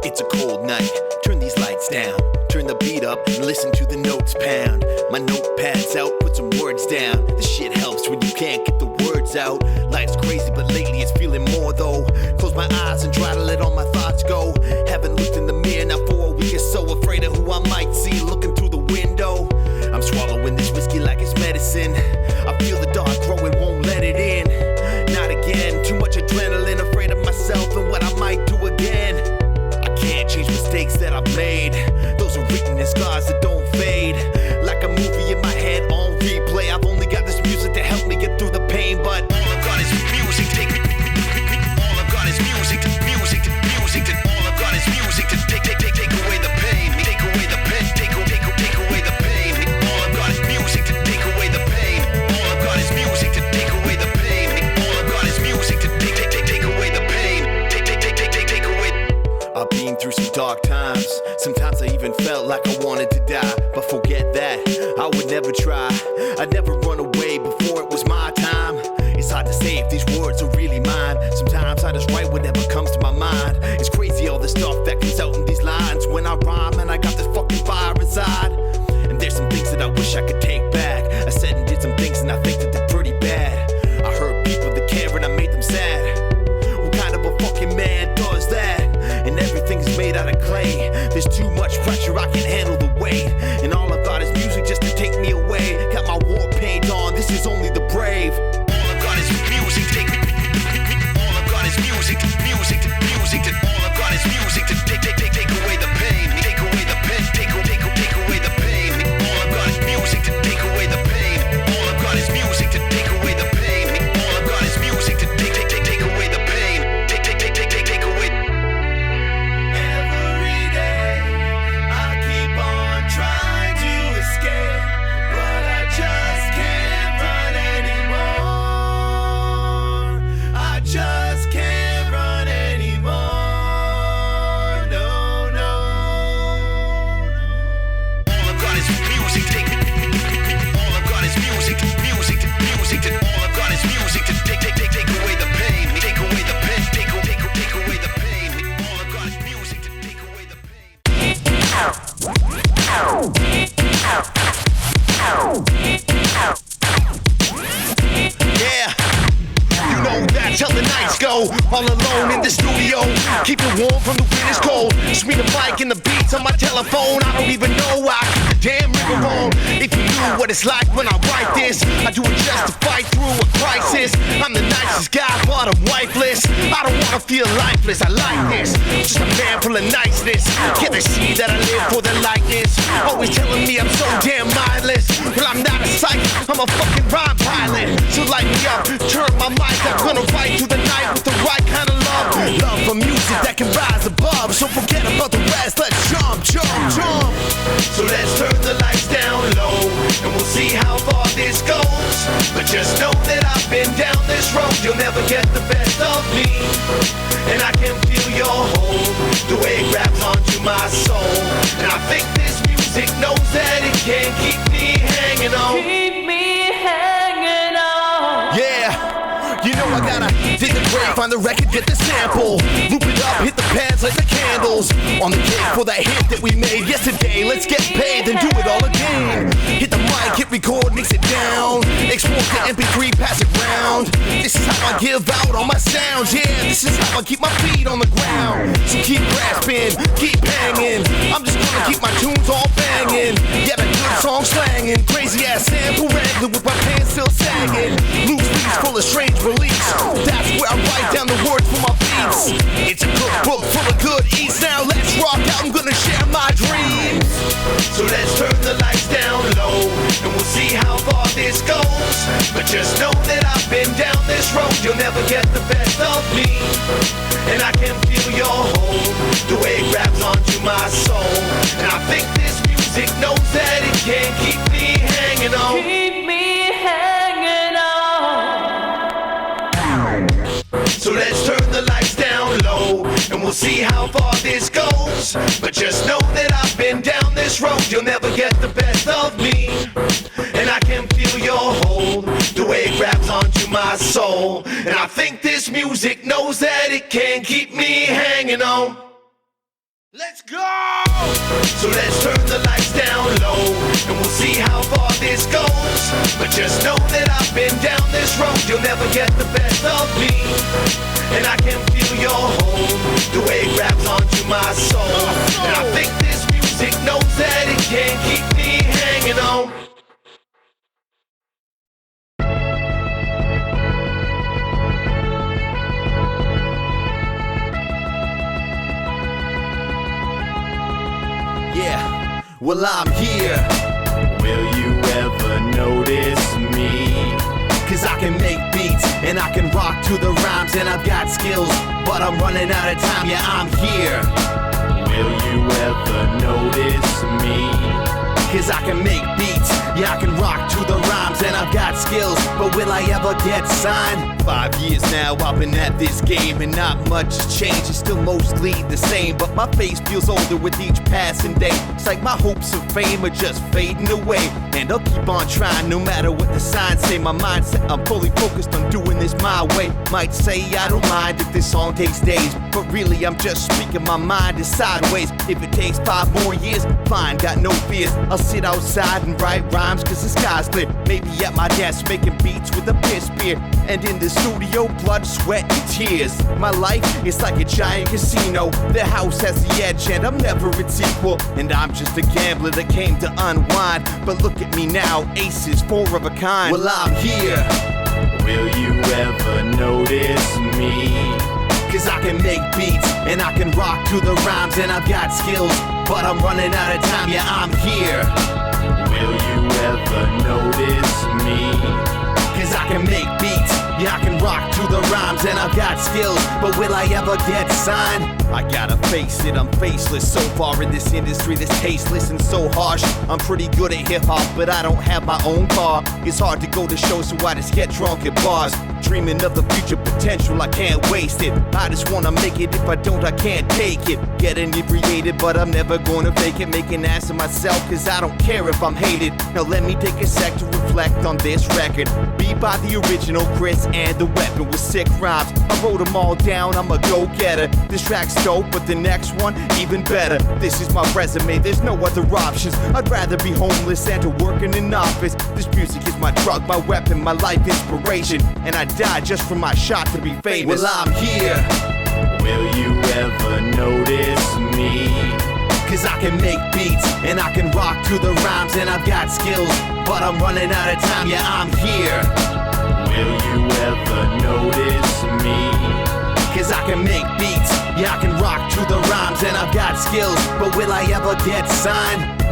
It's a cold night, turn these lights down. Turn the beat up and listen to the notes pound. My notepad's out, put some words down. This shit helps when you can't get the words out. Life's crazy, but lately it's feeling more though. Close my eyes and try to let all my thoughts go. Haven't looked in the mirror now for a week or so. Afraid of who I might see looking through the window. I'm swallowing this whiskey like it's medicine. I feel the dark growing, won't let it in. Not again, too much adrenaline. Afraid of myself and what I might do again. I can't change mistakes that I've made. Those are written in scars that don't fade. Like a movie in my head on replay. I've only got this music to help me get through the pain, but all I've got is music. All I've got is music. All I've got is music to take away the pain. Take away the pain. Take away the pain. All I've got is music to take away the pain. All I've got is music to take away the pain. All I've got is music to take away the pain. Take away. I've been through some dark times. Sometimes I even felt like I wanted to die. But forget that, I would never try. I'd never run away before it was my time. It's hard to say if these words are really mine. Sometimes I just write whatever comes to my mind. It's crazy all the stuff that comes out in these lines. When I rhyme and I got this fucking fire inside. And there's some things that I wish I could take back. I said and did some things and I think that they're pretty bad. I hurt people that care and I made them sad. What kind of a fucking man does that? And everything's made out of clay. There's too much pressure, I can't handle the weight. And all I've got is music just to take me away. Got my war paint on, this is only the brave. All I've got is music. All I've got is music. All I've got is music to take away the pain. Take away the pain. Take away the pain. All I've got is music to take away the pain. All I've got is music to take away the pain. All I've got is music to take away the pain. Take away. Every day I keep on trying to escape, but I just can't run anymore. I just can't run anymore. No, no. All I've got is music. All I've got is music. All I've got is music to take away the pain. Take away the pain. Take away the pain. All I've got is music to take away the pain. Yeah. You know that's how the nights go. All alone in the studio, keep it warm from the winter's cold. Swing the mic and the beats on my telephone. I don't even know I keep the damn river on. If you knew what it's like when I write this, I do it just to fight through a crisis. I'm the nicest guy, but I'm wifeless. I don't wanna feel lifeless, I like this. Just a man full of niceness. Can they see that I live for the likeness? Always telling me I'm so damn mindless. Well, I'm not a psych, I'm a fucking rhyme pilot. So light me up, turn my mic. I'm gonna fight through the night with the right kind of love. Love for music that can rise above. So forget about the rest, let's jump. So let's turn the lights down low, and we'll see how far this goes. But just know that I've been down this road. You'll never get the best of me. And I can feel your hold, the way it grabs onto my soul. And I think this music knows that it can't keep me hanging on. Keep me hanging on. Yeah, you know I gotta dig the grave, find the record, get the sample, loop it up, hit the pads like the candles. On the cake for that hit that we made yesterday. Let's get paid, then do it all again. Hit the mic, hit record, mix it down. Export the MP3, pass it round. This is how I give out all my sounds. Yeah, this is how I keep my feet on the ground. So keep grasping, keep hanging. I'm just gonna keep my tunes all banging. Yeah, the good song slanging. Crazy ass sample wrangling with my pants still sagging. Loose beats full of strange beliefs. That's where I write down the words for my beats. It's a cookbook full of good eats. Now let's rock out, I'm gonna share my dreams. So let's turn the lights down low, and we'll see how far this goes. But just know that I've been down this road. You'll never get the best of me. And I can feel your hold, the way it grabs onto my soul. And I think this music knows that it can't keep me hanging on. Keep me hanging on. So let's turn the lights down low, and we'll see how far this goes. But just know that I've been down this road. You'll never get the best of me. And I can feel your hold, the way it grabs onto my soul. And I think this music knows that it can't keep me hanging on. Let's go! So let's turn the lights down low, and we'll see how far this goes. But just know that I've been down this road. You'll never get the best of me, and I can feel your hold, the way it grabs onto my soul. And I think this music knows that it can't keep me hanging on. Yeah, well I'm here. Will you ever notice me? Cause I can make beats and I can rock to the rhymes, and I've got skills, but I'm running out of time, yeah I'm here. Will you ever notice me? Cause I can make beats, yeah I can rock to the rhymes, and I've got skills, but will I ever get signed? 5 years now I've been at this game, and not much has changed, it's still mostly the same, but my face feels older with each passing day. It's like my hopes of fame are just fading away, and I'll keep on trying no matter what the signs say. My mindset, I'm fully focused on doing this my way. Might say I don't mind if this song takes days, but really I'm just speaking my mind is sideways. If it takes 5 more years, fine, got no fears. I'll sit outside and write rhymes cause the sky's clear. Maybe at my desk making beats with a piss beer, and in the studio blood, sweat and tears. My life is like a giant casino. The house has the edge and I'm never its equal, and I'm just a gambler that came to unwind. But look at me now, aces, 4 of a kind. Well I'm here. Will you ever notice me? Cause I can make beats and I can rock to the rhymes, and I've got skills, but I'm running out of time, yeah I'm here. Will you ever notice me? Cause I can make beats, yeah I can rock to the rhymes, and I've got skills, but will I ever get signed? I gotta face it, I'm faceless so far in this industry that's tasteless and so harsh. I'm pretty good at hip-hop, but I don't have my own car. It's hard to go to shows, so I just get drunk at bars, dreaming of the future potential, I can't waste it. I just wanna make it, if I don't I can't take it. Get inebriated, but I'm never gonna fake it. Make an ass of myself, cause I don't care if I'm hated. Now let me take a sec to reflect on this record. Beat by the original Chris and the weapon with sick rhymes. I wrote them all down, I'm a go-getter. This track's dope, but the next one even better. This is my resume, there's no other options. I'd rather be homeless than to work in an office. This music is my drug, my weapon, my life inspiration, and I died just for my shot to be famous. Well I'm here. Will you ever notice me? Cause I can make beats and I can rock to the rhymes, and I've got skills, but I'm running out of time, yeah I'm here. Will you ever notice me? Cause I can make beats, yeah I can rock to the rhymes, and I've got skills, but will I ever get signed?